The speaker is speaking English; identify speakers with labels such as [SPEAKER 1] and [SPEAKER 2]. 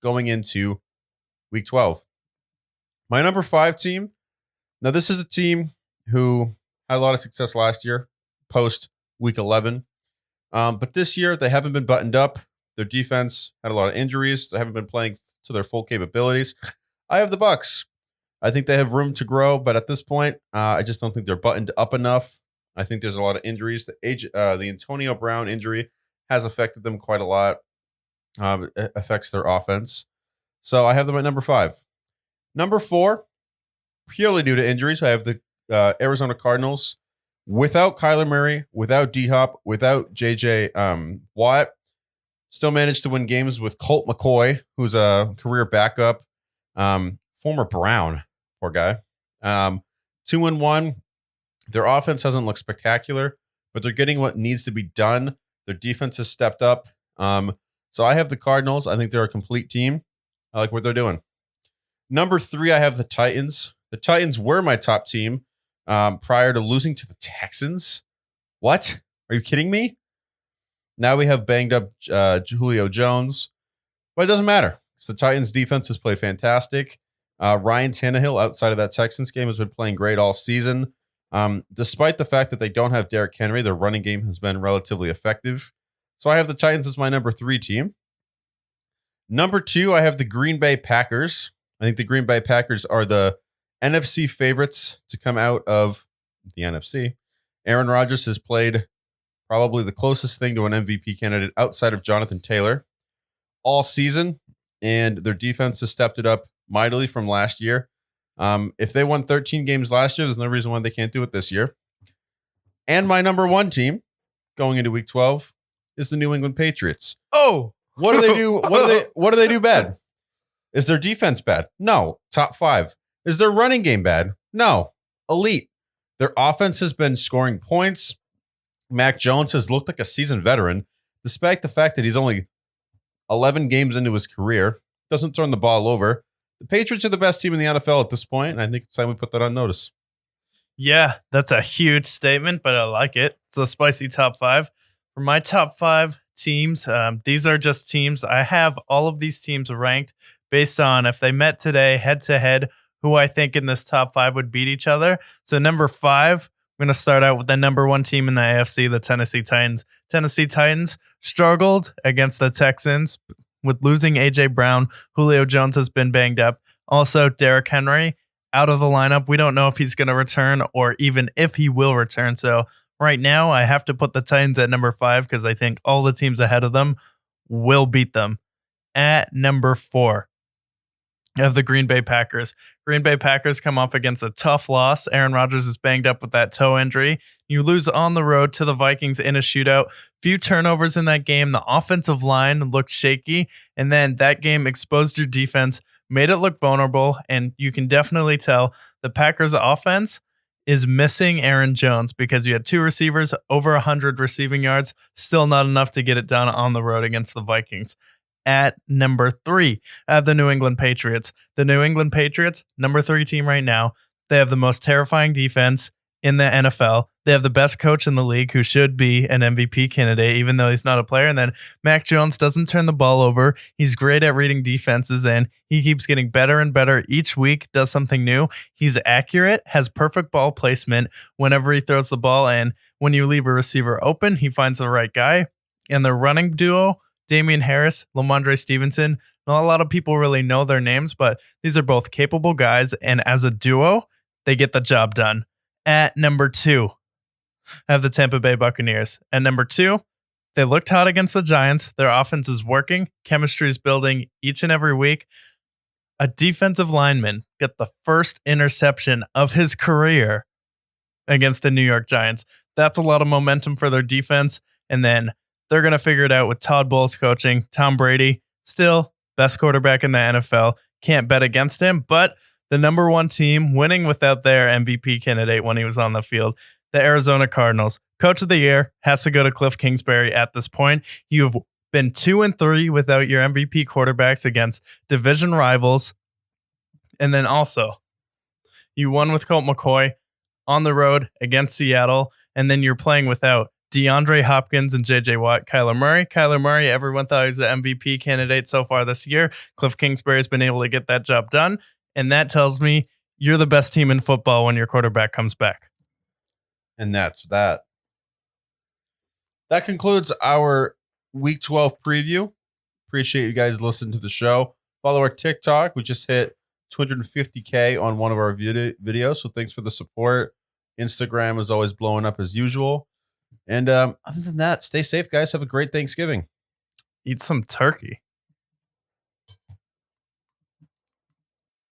[SPEAKER 1] going into week 12. My number 5 team. Now, this is a team who had a lot of success last year, post week 11. But this year, they haven't been buttoned up. Their defense had a lot of injuries. They haven't been playing to their full capabilities. I have the Bucks. I think they have room to grow, but at this point, I just don't think they're buttoned up enough. I think there's a lot of injuries. The Antonio Brown injury has affected them quite a lot. It affects their offense. So I have them at number 5. Number 4, purely due to injuries, I have the Arizona Cardinals. Without Kyler Murray, without D-Hop, without J.J. Watt, still managed to win games with Colt McCoy, who's a career backup, former Brown, poor guy. 2-1. Their offense doesn't look spectacular, but they're getting what needs to be done. Their defense has stepped up. So I have the Cardinals. I think they're a complete team. I like what they're doing. Number 3, I have the Titans. The Titans were my top team prior to losing to the Texans. What? Are you kidding me? Now we have banged up Julio Jones, but it doesn't matter. The Titans defense has played fantastic. Ryan Tannehill, outside of that Texans game, has been playing great all season. Despite the fact that they don't have Derrick Henry, their running game has been relatively effective. So I have the Titans as my number 3 team. Number 2, I have the Green Bay Packers. I think the Green Bay Packers are the NFC favorites to come out of the NFC. Aaron Rodgers has played probably the closest thing to an MVP candidate outside of Jonathan Taylor all season, and their defense has stepped it up mightily from last year. If they won 13 games last year, there's no reason why they can't do it this year. And my number 1 team going into week 12 is the New England Patriots.
[SPEAKER 2] Oh,
[SPEAKER 1] what do they do? What do they do bad? Is their defense bad? No. Top 5. Is their running game bad? No. Elite. Their offense has been scoring points. Mac Jones has looked like a seasoned veteran, despite the fact that he's only 11 games into his career. Doesn't turn the ball over. The Patriots are the best team in the NFL at this point, and I think it's time we put that on notice.
[SPEAKER 2] Yeah, that's a huge statement, but I like it. It's a spicy top 5. For my top 5 teams, these are just teams. I have all of these teams ranked based on if they met today head-to-head, who I think in this top 5 would beat each other. So number 5, I'm going to start out with the number 1 team in the AFC, the Tennessee Titans. Tennessee Titans struggled against the Texans with losing A.J. Brown. Julio Jones has been banged up. Also, Derrick Henry out of the lineup. We don't know if he's going to return or even if he will return. So right now, I have to put the Titans at number 5 because I think all the teams ahead of them will beat them. At number 4, I have the Green Bay Packers. Green Bay Packers come off against a tough loss. Aaron Rodgers is banged up with that toe injury. You lose on the road to the Vikings in a shootout. Few turnovers in that game. The offensive line looked shaky, and then that game exposed your defense, made it look vulnerable, and you can definitely tell the Packers offense is missing Aaron Jones because you had 2 receivers, over 100 receiving yards, still not enough to get it done on the road against the Vikings. At number 3, I have the New England Patriots. The New England Patriots, number 3 team right now. They have the most terrifying defense in the NFL. They have the best coach in the league who should be an MVP candidate, even though he's not a player. And then Mac Jones doesn't turn the ball over. He's great at reading defenses, and he keeps getting better and better each week, does something new. He's accurate, has perfect ball placement whenever he throws the ball. And when you leave a receiver open, he finds the right guy. And the running duo, Damian Harris, Lamondre Stevenson, not a lot of people really know their names, but these are both capable guys. And as a duo, they get the job done. At number 2, I have the Tampa Bay Buccaneers. At number 2, they looked hot against the Giants. Their offense is working. Chemistry is building each and every week. A defensive lineman got the first interception of his career against the New York Giants. That's a lot of momentum for their defense. And then they're going to figure it out with Todd Bowles coaching. Tom Brady, still best quarterback in the NFL. Can't bet against him, but the number 1 team winning without their MVP candidate when he was on the field, the Arizona Cardinals. Coach of the year has to go to Cliff Kingsbury at this point. You've been 2-3 without your MVP quarterbacks against division rivals. And then also, you won with Colt McCoy on the road against Seattle. And then you're playing without DeAndre Hopkins and J.J. Watt, Kyler Murray. Kyler Murray, everyone thought he was the MVP candidate so far this year. Cliff Kingsbury's been able to get that job done. And that tells me you're the best team in football when your quarterback comes back.
[SPEAKER 1] And that's that. That concludes our Week 12 preview. Appreciate you guys listening to the show. Follow our TikTok. We just hit 250K on one of our videos, so thanks for the support. Instagram is always blowing up as usual. And other than that, stay safe, guys. Have a great Thanksgiving.
[SPEAKER 2] Eat some turkey.